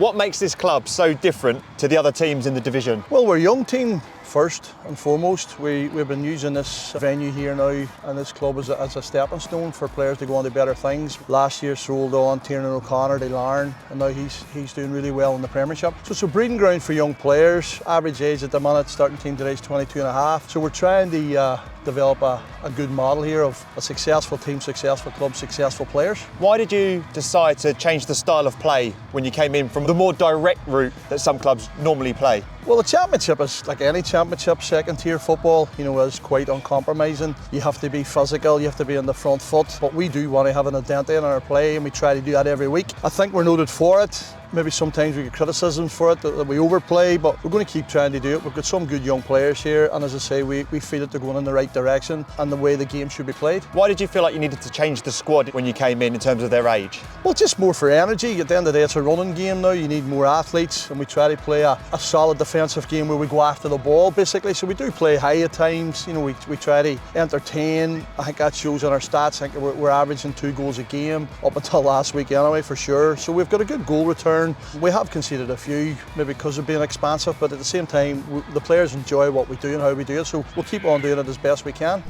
What makes this club so different to the other teams in the division? Well, we're a young team. First and foremost, we've been using this venue here now and this club as a stepping stone for players to go on to better things. Last year rolled on Tiernan O'Connor to Larne, and now he's doing really well in the Premiership. So it's a breeding ground for young players. Average age at the minute, starting team today is 22 and a half. So we're trying to develop a good model here of a successful team, successful club, successful players. Why did you decide to change the style of play when you came in from the more direct route that some clubs normally play? Well, the championship is like any championship, second tier football, is quite uncompromising. You have to be physical, you have to be on the front foot, but we do want to have an identity in our play and we try to do that every week. I think we're noted for it. Maybe sometimes we get criticisms for it, that we overplay, but we're going to keep trying to do it. We've got some good young players here, and as I say, we feel that they're going in the right direction and the way the game should be played. Why did you feel like you needed to change the squad when you came in terms of their age? Well, just more for energy. At the end of the day, it's a running game now. You need more athletes, and we try to play a solid defensive game where we go after the ball, basically. So we do play high at times. We try to entertain. I think that shows on our stats. I think we're averaging 2 goals a game, up until last week anyway, for sure. So we've got a good goal return. We have conceded a few, maybe because of being expansive, but at the same time, the players enjoy what we do and how we do it, so we'll keep on doing it as best we can.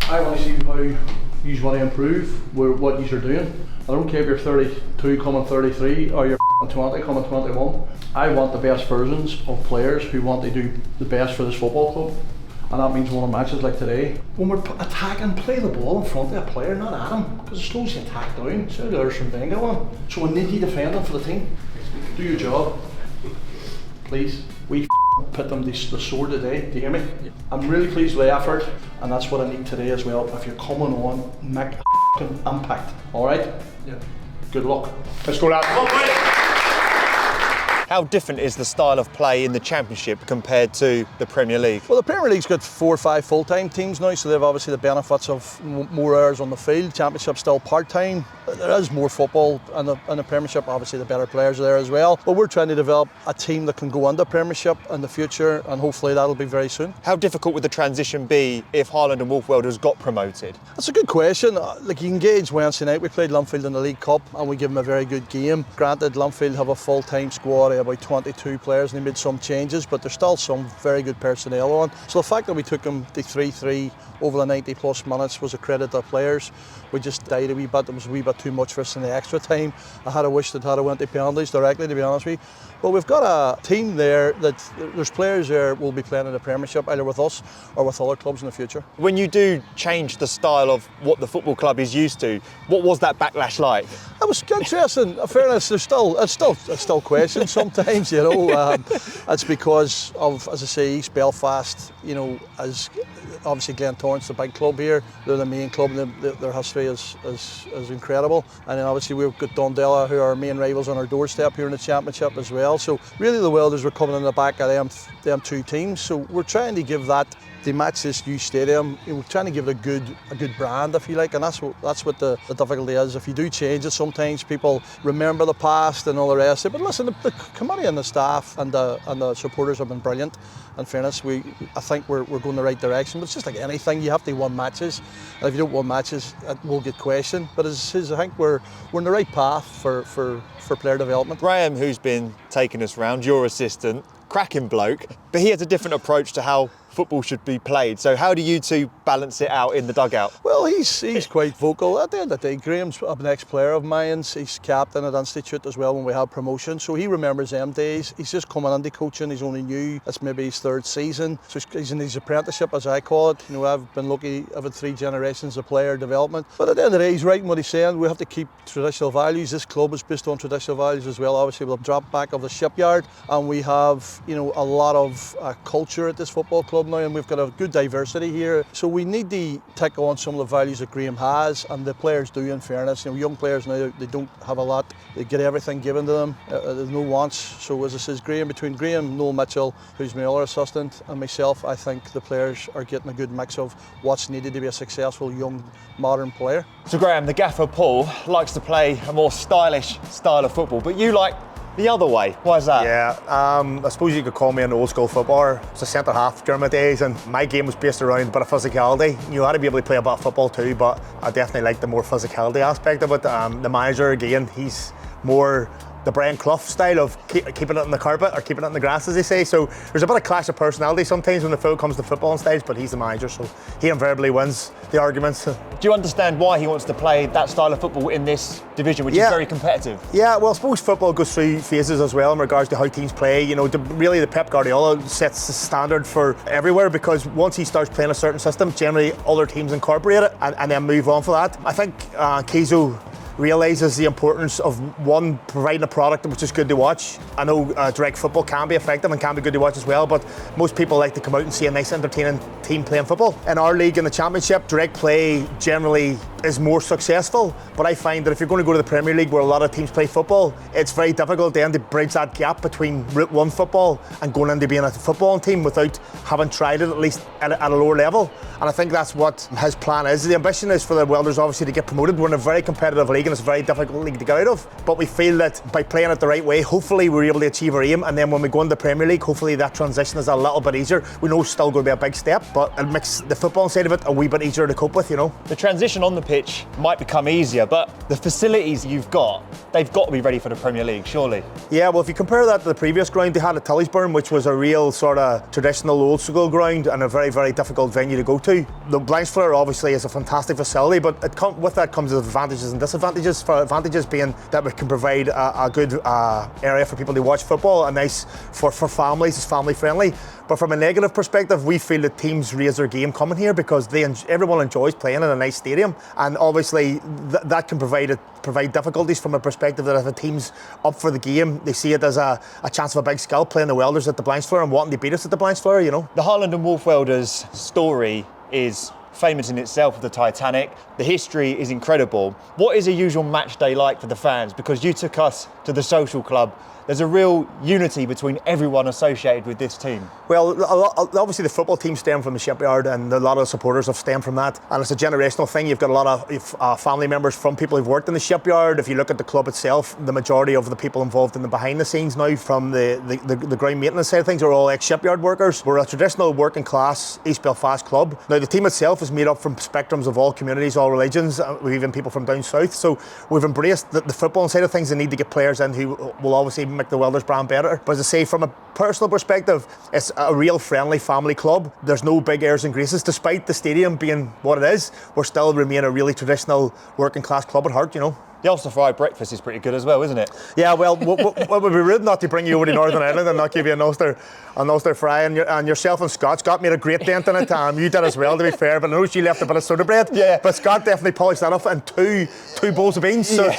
I want to see how you want to improve what you are doing. I don't care if you're 32 coming 33 or you're 20 coming 21. I want the best versions of players who want to do the best for this football club. And that means winning matches like today. When we're attacking, play the ball in front of a player, not at him, because it slows the attack down. So there's some Wenger on. So we need you defending for the team. Do your job, please. We put them the sword today, do you hear me? Yeah. I'm really pleased with the effort, and that's what I need today as well. If you're coming on, make a impact, alright? Yeah. Good luck. Let's go, lads. How different is the style of play in the Championship compared to the Premier League? Well, the Premier League's got 4 or 5 full-time teams now, so they've obviously the benefits of more hours on the field. Championship's still part-time. There is more football in the Premiership. Obviously, the better players are there as well. But we're trying to develop a team that can go into Premiership in the future, and hopefully that'll be very soon. How difficult would the transition be if Highland and Wolf Welders got promoted? That's a good question. Like, you engage Wednesday night. We played Linfield in the League Cup, and we give them a very good game. Granted, Linfield have a full-time squad of about 22 players, and they made some changes, but there's still some very good personnel on. So the fact that we took them to 3-3 over the 90 plus minutes was a credit to the players. We just died a wee bit. It was a wee bit too much for us in the extra time. I had a wish that had went to penalties directly, to be honest with you. But we've got a team there that there's players there will be playing in the Premiership either with us or with other clubs in the future. When you do change the style of what the football club is used to, what was that backlash like? It was interesting. In fairness, it's still questions sometimes. It's because of, as I say, East Belfast. As obviously Glentorrent's the big club here. They're the main club, and their history is incredible. And then obviously we've got Dundela, who are our main rivals on our doorstep here in the Championship as well. So really the Welders were coming in the back of them 2 teams. So we're trying to give that, to match this new stadium, we're trying to give it a good brand, if you like, and that's what the difficulty is. If you do change it, sometimes people remember the past and all the rest of it. But listen, the committee and the staff and the supporters have been brilliant. In fairness, I think we're going the right direction. But it's just like anything, you have to win matches, and if you don't win matches, it will get questioned. But as I think we're in the right path for player development. Graham, who's been taking us round, your assistant, cracking bloke, but he has a different approach to how football should be played. So how do you two balance it out in the dugout? Well, he's quite vocal. At the end of the day, Graham's an ex-player of mine. He's captain at Institute as well when we had promotion, so he remembers them days. He's just coming into coaching. He's only new. It's maybe his 3rd season, so he's in his apprenticeship, as I call it. I've been lucky. I've had 3 generations of player development. But at the end of the day, he's right in what he's saying. We have to keep traditional values. This club is based on traditional values as well. Obviously, we'll drop back of the shipyard, and we have a lot of culture at this football club now, and we've got a good diversity here. So we need to take on some of the values that Graham has, and the players do, in fairness. Young players now, they don't have a lot. They get everything given to them. There's no wants. So as I says, between Graham, Noel Mitchell, who's my other assistant, and myself, I think the players are getting a good mix of what's needed to be a successful young modern player. So Graham, the gaffer Paul likes to play a more stylish style of football, but you like the other way. Why is that? Yeah, I suppose you could call me an old school footballer. I was a centre half during my days, and my game was based around a bit of physicality. You had to be able to play a bit of football too, but I definitely like the more physicality aspect of it. The manager, again, he's more the Brian Clough style of keeping it on the carpet or keeping it on the grass, as they say. So there's a bit of clash of personality sometimes when it comes to football stage, but he's the manager, so he invariably wins the arguments. Do you understand why he wants to play that style of football in this division, which is very competitive? Yeah, well, I suppose football goes through phases as well in regards to how teams play. You know, really the Pep Guardiola sets the standard for everywhere, because once he starts playing a certain system, generally other teams incorporate it and then move on for that. I think Kizo realises the importance of, one, providing a product which is good to watch. I know direct football can be effective and can be good to watch as well, but most people like to come out and see a nice entertaining team playing football. In our league, in the Championship, direct play generally is more successful, but I find that if you're going to go to the Premier League where a lot of teams play football, it's very difficult then to bridge that gap between Route 1 football and going into being a footballing team without having tried it at least at a lower level. And I think that's what his plan is. The ambition is for the Welders obviously to get promoted. We're in a very competitive league and it's a very difficult league to get out of, but we feel that by playing it the right way, hopefully we're able to achieve our aim, and then when we go into the Premier League, hopefully that transition is a little bit easier. We know it's still going to be a big step, but it makes the football side of it a wee bit easier to cope with, you know. The transition on the pitch might become easier, but the facilities you've got, they've got to be ready for the Premier League, surely. Yeah, well, if you compare that to the previous ground they had at Tilliesburn, which was a real sort of traditional old school ground and a very, very difficult venue to go to. The Blanchflower obviously is a fantastic facility, but with that comes advantages and disadvantages. For advantages being that we can provide a good area for people to watch football, and nice for families, it's family friendly. But from a negative perspective, we feel that teams raise their game coming here because everyone enjoys playing in a nice stadium, and obviously that can provide difficulties from a perspective that if a team's up for the game, they see it as a chance of a big scalp playing the Welders at the Blanchflower and wanting to beat us at the Blanchflower, you know. The Highland and Wolf Welders story is famous in itself with the Titanic. The history is incredible. What is a usual match day like for the fans? Because you took us to the social club. There's a real unity between everyone associated with this team. Well, obviously the football team stem from the Shipyard, and a lot of the supporters have stemmed from that, and it's a generational thing. You've got a lot of family members from people who've worked in the Shipyard. If you look at the club itself, the majority of the people involved in the behind the scenes now from the ground maintenance side of things are all ex-Shipyard workers. We're a traditional working class East Belfast club. Now the team itself is made up from spectrums of all communities, all religions, we've even people from down south, so we've embraced the football side of things. They need to get players in who will obviously make the Welders brand better. But as I say, from a personal perspective, it's a real friendly family club. There's no big airs and graces. Despite the stadium being what it is, we still remain a really traditional working class club at heart, you know. The Ulster fried breakfast is pretty good as well, isn't it? Yeah, well, it would be rude not to bring you over to Northern Ireland and not give you an Ulster fry. And yourself and Scott made a great dent in it. You did as well, to be fair, but I know she left a bit of soda bread. Yeah. But Scott definitely polished that off, and two bowls of beans. So,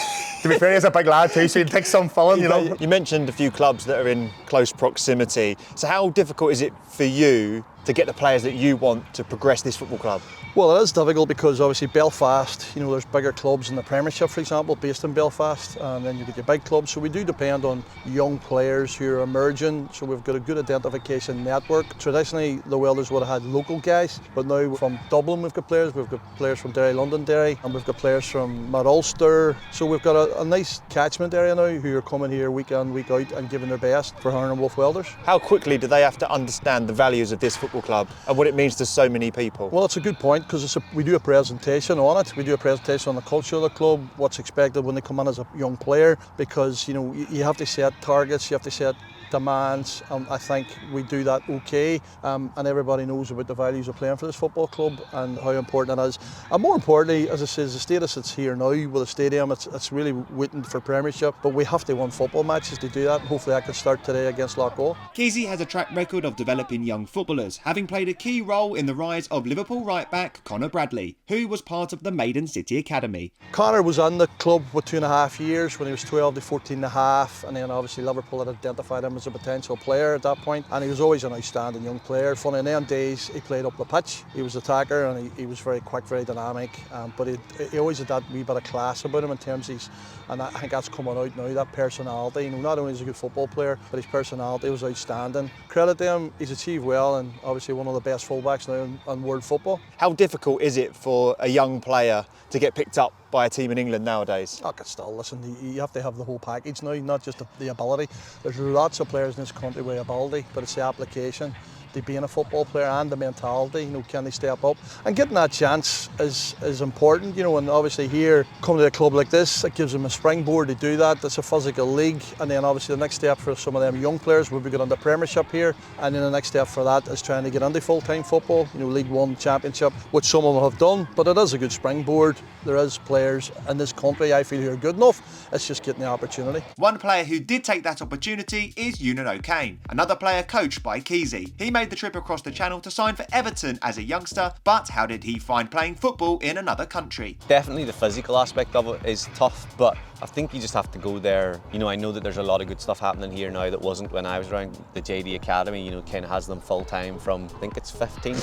to be fair, he's a big lad too, so he'd take some filling, you know. You mentioned a few clubs that are in close proximity. So how difficult is it for you to get the players that you want to progress this football club? Well, it is difficult because obviously Belfast, you know, there's bigger clubs in the Premiership, for example, based in Belfast, and then you get your big clubs. So we do depend on young players who are emerging. So we've got a good identification network. Traditionally, the Welders would have had local guys, but now from Dublin we've got players. We've got players from Derry, Londonderry, and we've got players from Mid Ulster. So we've got a nice catchment area now who are coming here week in, week out and giving their best for Highland and Wolf Welders. How quickly do they have to understand the values of this football club and what it means to so many people? Well, it's a good point because we do a presentation on it. We do a presentation on the culture of the club, what's expected when they come in as a young player, because you know you have to set targets, you have to set demands, and I think we do that okay, and everybody knows about the values of playing for this football club and how important it is. And more importantly, as I say, the status it's here now with the stadium, it's really waiting for Premiership, but we have to win football matches to do that, and hopefully that can start today against Loughgall. Kesey has a track record of developing young footballers, having played a key role in the rise of Liverpool right-back Conor Bradley, who was part of the Maiden City Academy. Conor was in the club for 2.5 years when he was 12 to 14 and a half, and then obviously Liverpool had identified him as a potential player at that point, and he was always an outstanding young player. Funny, in them days he played up the pitch, he was an attacker, and he was very quick, very dynamic, but he always had that wee bit of class about him in terms of and I think that's coming out now, that personality. You know, not only is he a good football player, but his personality was outstanding. Credit to him, he's achieved well, and obviously one of the best fullbacks now in world football. How difficult is it for a young player to get picked up by a team in England nowadays? I could still listen, you have to have the whole package now, not just the ability. There's lots of players in this country with ability, but it's the application. being a football player and the mentality. You know, can they step up? And getting that chance is important. You know, and obviously here, coming to a club like this, it gives them a springboard to do that. It's a physical league, and then obviously the next step for some of them young players will be getting the Premiership here, and then the next step for that is trying to get into full-time football. You know, League One, Championship, which some of them have done, but it is a good springboard. There is players in this country I feel who are good enough. It's just getting the opportunity. One player who did take that opportunity is Ewan O'Kane, another player coached by Keezy. He made the trip across the channel to sign for Everton as a youngster, but how did he find playing football in another country? Definitely the physical aspect of it is tough, but I think you just have to go there. You know, I know that there's a lot of good stuff happening here now that wasn't when I was around. The JD Academy, you know, kind of has them full time from, I think it's 15,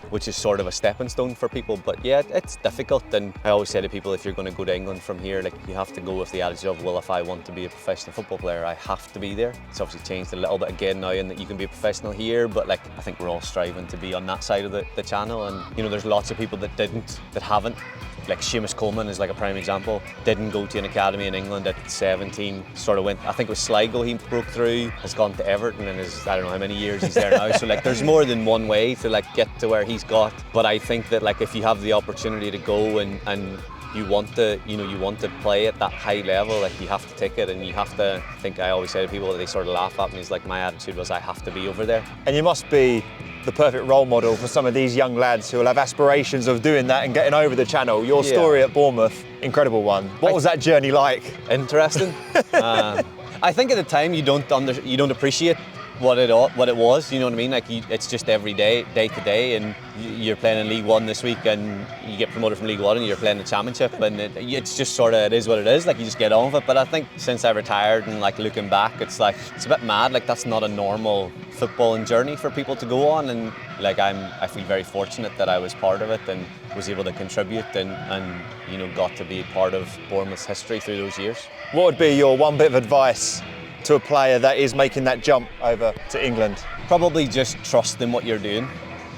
which is sort of a stepping stone for people. But yeah, it's difficult, and I always say to people, if you're going to go to England from here, like, you have to go with the attitude of, well, if I want to be a professional football player, I have to be there. It's obviously changed a little bit again now in that you can be a professional here, but like, I think we're all striving to be on that side of the channel, and you know, there's lots of people that haven't. Like Seamus Coleman is like a prime example. Didn't go to an academy in England at 17, sort of went, I think it was Sligo he broke through, has gone to Everton and is, I don't know how many years he's there now. So like, there's more than one way to like get to where he's got. But I think that like, if you have the opportunity to go and you want to, you know, you want to play at that high level, like, you have to take it, and you have to, I think I always say to people, they sort of laugh at me, is like, my attitude was, I have to be over there. And you must be the perfect role model for some of these young lads who will have aspirations of doing that and getting over the channel. Your story at Bournemouth, incredible one. What was that journey like? Interesting. I think at the time you don't appreciate what it was, you know what I mean? Like, it's just every day to day, and you're playing in League One this week and you get promoted from League One and you're playing the Championship, and it's just sort of, it is what it is, like, you just get on with it. But I think since I retired and like looking back, it's like, it's a bit mad, like, that's not a normal footballing journey for people to go on, and like, I feel very fortunate that I was part of it and was able to contribute and you know, got to be part of Bournemouth's history through those years. What would be your one bit of advice to a player that is making that jump over to England? Probably just trust in what you're doing.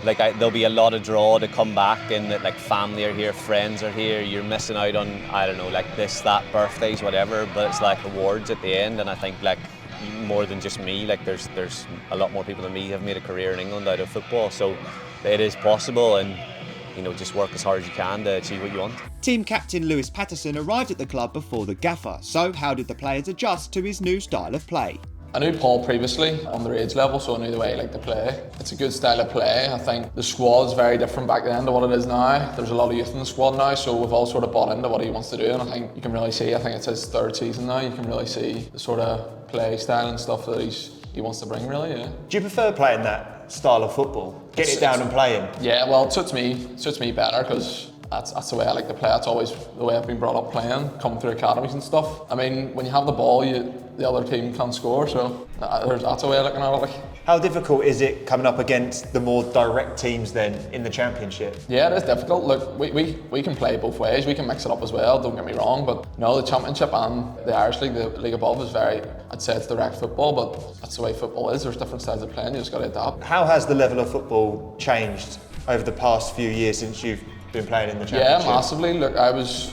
Like, there'll be a lot of draw to come back, and that like, family are here, friends are here, you're missing out on, I don't know, like this, that, birthdays, whatever, but it's like awards at the end. And I think like, more than just me, like there's a lot more people than me have made a career in England out of football, so it is possible, and you know, just work as hard as you can to achieve what you want. Team captain Lewis Patterson arrived at the club before the gaffer, so how did the players adjust to his new style of play? I knew Paul previously, underage level, so I knew the way he liked to play. It's a good style of play. I think the squad is very different back then to what it is now. There's a lot of youth in the squad now, so we've all sort of bought into what he wants to do, and I think you can really see, I think it's his third season now, you can really see the sort of play style and stuff that he wants to bring, really, yeah. Do you prefer playing that style of football? Getting it down and playing? Yeah, well, it suits me better, because that's the way I like to play. That's always the way I've been brought up playing, coming through academies and stuff. I mean, when you have the ball, the other team can't score, so that's the way I'm looking at it. Like. How difficult is it coming up against the more direct teams then in the Championship? Yeah, it is difficult. Look, we can play both ways. We can mix it up as well, don't get me wrong, but no, the Championship and the Irish League, the league above, is very, I'd say it's direct football, but that's the way football is. There's different styles of playing, you just got to adapt. How has the level of football changed over the past few years since you've been playing in the Championship? Yeah, massively. Look, I was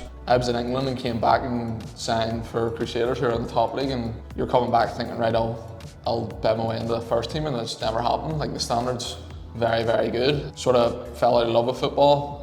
in England and came back and signed for Crusaders who are in the top league, and you're coming back thinking, right, I'll bet my way into the first team, and it's never happened. Like, the standard's very, very good. Sort of fell out of love with football,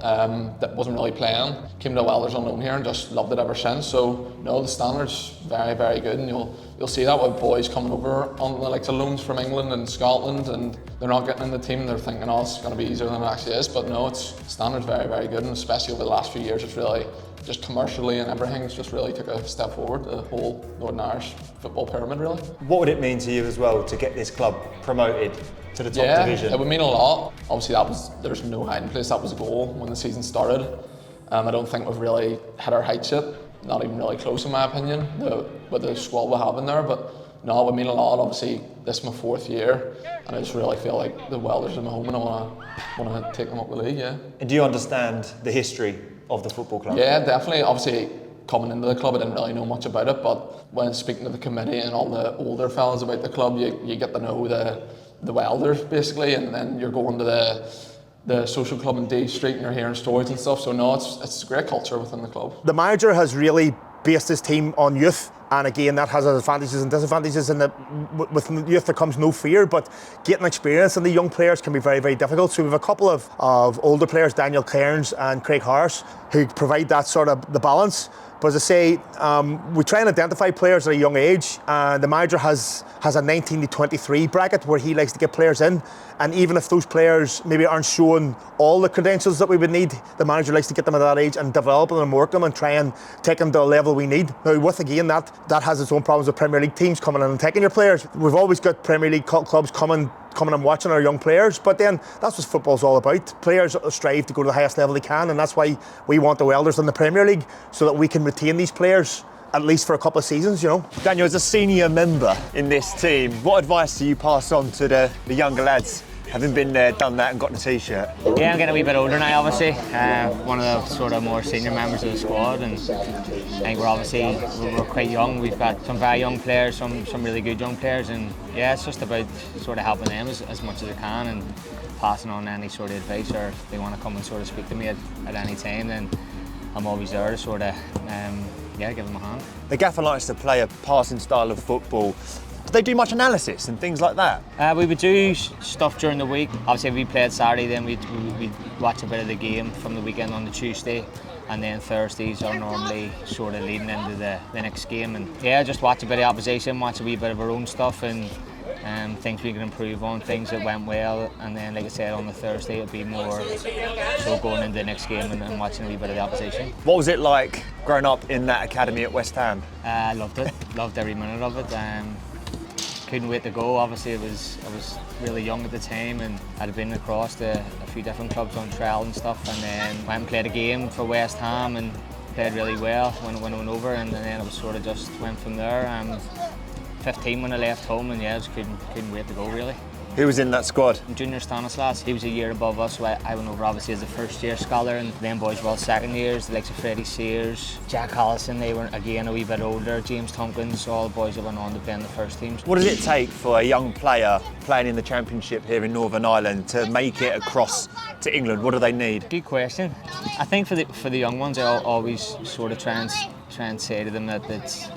that wasn't really playing. Came to Welders on loan here and just loved it ever since. So no, the standard's very, very good, and you'll see that with boys coming over on the likes of loans from England and Scotland, and they're not getting in the team, they're thinking, oh, it's going to be easier than it actually is. But no, standard's very, very good, and especially over the last few years, it's really, just commercially and everything, it's just really took a step forward, the whole Northern Irish football pyramid, really. What would it mean to you as well to get this club promoted to the top division? It would mean a lot. Obviously there's no hiding place, that was a goal when the season started. I don't think we've really hit our heights yet, not even really close in my opinion, with the squad we have in there, but no, it would mean a lot. Obviously this is my 4th year, and I just really feel like the Welders are my home, and I want to take them up the league, yeah. And do you understand the history of the football club? Yeah, definitely. Obviously, coming into the club, I didn't really know much about it, but when speaking to the committee and all the older fellas about the club, you get to know the Welders basically, and then you're going to the social club in D Street and you're hearing stories and stuff. So no, it's a great culture within the club. The manager has really based his team on youth. And again, that has advantages and disadvantages in that with youth there comes no fear, but getting experience in the young players can be very, very difficult. So we have a couple of older players, Daniel Cairns and Craig Harris, who provide that sort of the balance. But as I say, we try and identify players at a young age, and the manager has a 19 to 23 bracket where he likes to get players in, and even if those players maybe aren't showing all the credentials that we would need, the manager likes to get them at that age and develop them and work them and try and take them to a level we need. Now with again that has its own problems with Premier League teams coming in and taking your players. We've always got Premier League clubs coming and watching our young players, but then that's what football's all about. Players strive to go to the highest level they can, and that's why we want the Welders in the Premier League, so that we can retain these players at least for a couple of seasons, you know. Daniel, as a senior member in this team, what advice do you pass on to the younger lads, having been there, done that and got the t-shirt? Yeah, I'm getting a wee bit older now, obviously. One of the sort of more senior members of the squad, and I think we're quite young. We've got some very young players, some really good young players, and yeah, it's just about sort of helping them as much as I can and passing on any sort of advice, or if they want to come and sort of speak to me at any time, then I'm always there to sort of give them a hand. The gaffer likes to play a passing style of football. Do they do much analysis and things like that? We would do stuff during the week. Obviously, if we played Saturday, then we'd watch a bit of the game from the weekend on the Tuesday, and then Thursdays are normally sort of leading into the next game. And yeah, just watch a bit of opposition, watch a wee bit of our own stuff, and things we can improve on, things that went well, and then like I said, on the Thursday it'll be more so going into the next game and watching a wee bit of the opposition. What was it like growing up in that academy at West Ham? I loved it, loved every minute of it. Couldn't wait to go. Obviously I was really young at the time, and I'd been across to a few different clubs on trial and stuff, and then went and played a game for West Ham and played really well when I went over, and then it was sort of just went from there. 15 when I left home, and yeah, I just couldn't wait to go really. Who was in that squad? Junior Stanislas, he was a year above us, so I went over obviously as a first year scholar, and then boys were all second years, the likes of Freddie Sears, Jack Hollison, they were again a wee bit older, James Tompkins, all the boys that went on to play in the first teams. What does it take for a young player playing in the Championship here in Northern Ireland to make it across to England? What do they need? Good question. I think for the young ones, I always sort of try and say to them that it's,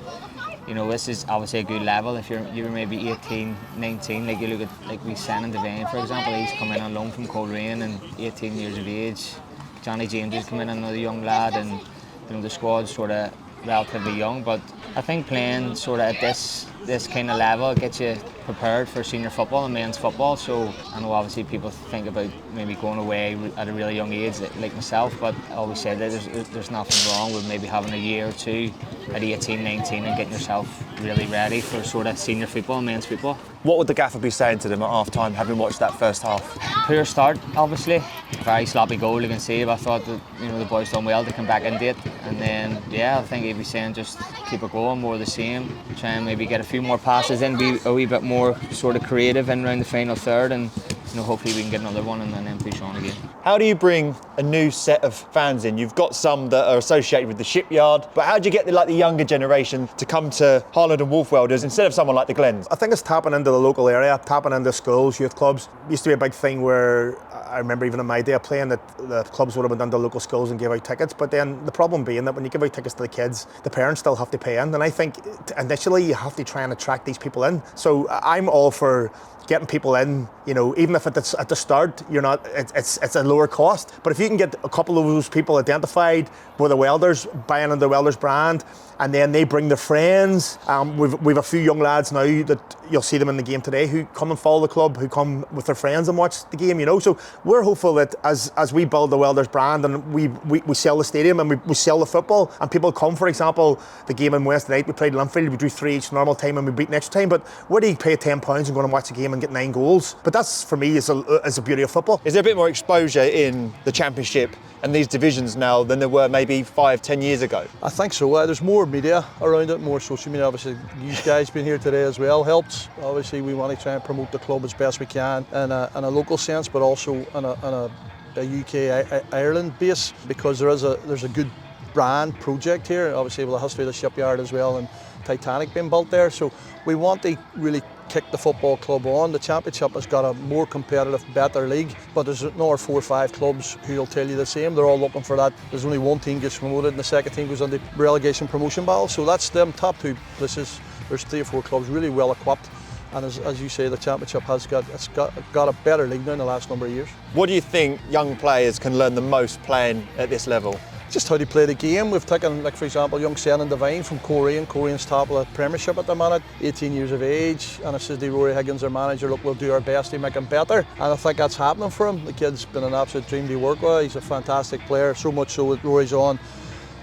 you know, this is obviously a good level. If you're maybe 18, 19, like you look at like we Shannon Devane, for example, he's come in on loan from Coleraine and 18 years of age. Johnny James has come in, another young lad, and you know the squad's sort of relatively young. But I think playing sort of at this kind of level gets you prepared for senior football and men's football. So I know obviously people think about maybe going away at a really young age like myself, but I always say that there's nothing wrong with maybe having a year or two at 18, 19 and getting yourself really ready for sort of senior football and men's football. What would the gaffer be saying to them at half time, having watched that first half? Poor start, obviously. Very sloppy goal, you can see. I thought that the boys done well to come back into it, and then I think he'd be saying just keep it going, more of the same. Try and maybe get a few more passes in, be a wee bit more sort of creative in around the final third, and hopefully we can get another one and then push on again. How do you bring a new set of fans in? You've got some that are associated with the Shipyard, but how do you get the younger generation to come to Harland and Wolf Welders instead of someone like the Glens? I think it's tapping into the local area, tapping into schools, youth clubs. It used to be a big thing where I remember even in my day of playing that the clubs would have been down to local schools and gave out tickets, but then the problem being that when you give out tickets to the kids, the parents still have to pay in, and I think initially you have to try and attract these people in. So I'm all for getting people in, even if it's at the start, it's a lower cost. But if you can get a couple of those people identified with the Welders, buying into the Welders brand, and then they bring their friends. We've a few young lads now that you'll see them in the game today who come and follow the club, who come with their friends and watch the game, So we're hopeful that as we build the Welders brand and we sell the stadium and we sell the football, and people come, for example, the game in Wednesday night, we played Linfield, we drew 3 each normal time and we beat next time. But where do you pay £10 and go and watch a game and get 9 goals? But that's, for me, is a beauty of football. Is there a bit more exposure in the Championship and these divisions now than there were maybe 5-10 years ago? I think so. There's more media around it, more social media. Obviously, you guys being here today as well helps. Obviously, we want to try and promote the club as best we can in a local sense, but also in a UK Ireland base, because there's a good brand project here. Obviously, with the history of the Shipyard as well, and Titanic being built there. So we want to really kicked the football club on. The Championship has got a more competitive, better league, but there's another 4 or 5 clubs who'll tell you the same. They're all looking for that. There's only one team gets promoted and the second team goes on the relegation promotion battle, so that's them top 2 places. There's 3 or 4 clubs really well equipped, and as you say, the Championship has got a better league now in the last number of years. What do you think young players can learn the most playing at this level? Just how to play the game. We've taken, like for example, young Shannon Devine from Korean. Korean's top of the Premiership at the minute, 18 years of age, and I says to Rory Higgins, our manager, look, we'll do our best to make him better, and I think that's happening for him. The kid's been an absolute dream to work with. He's a fantastic player, so much so that Rory's on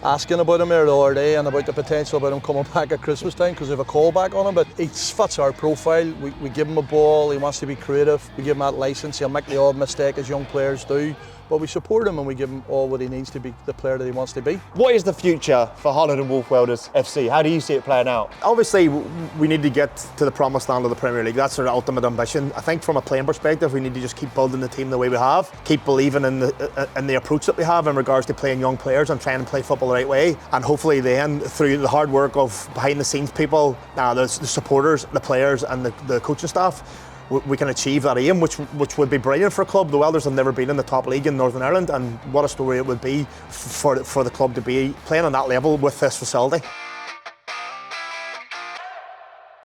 asking about him there the other day and about the potential about him coming back at Christmas time because we have a call back on him, but he fits our profile. We give him a ball, he wants to be creative, we give him that licence, he'll make the odd mistake as young players do, but we support him and we give him all what he needs to be the player that he wants to be. What is the future for Holland and Wolf Welders FC? How do you see it playing out? Obviously, we need to get to the promised land of the Premier League. That's our ultimate ambition. I think from a playing perspective, we need to just keep building the team the way we have, keep believing in the approach that we have in regards to playing young players and trying to play football the right way. And hopefully then, through the hard work of behind the scenes people, the supporters, the players and the coaching staff, we can achieve that aim, which would be brilliant for a club. The Welders have never been in the top league in Northern Ireland, and what a story it would be for the club to be playing on that level with this facility.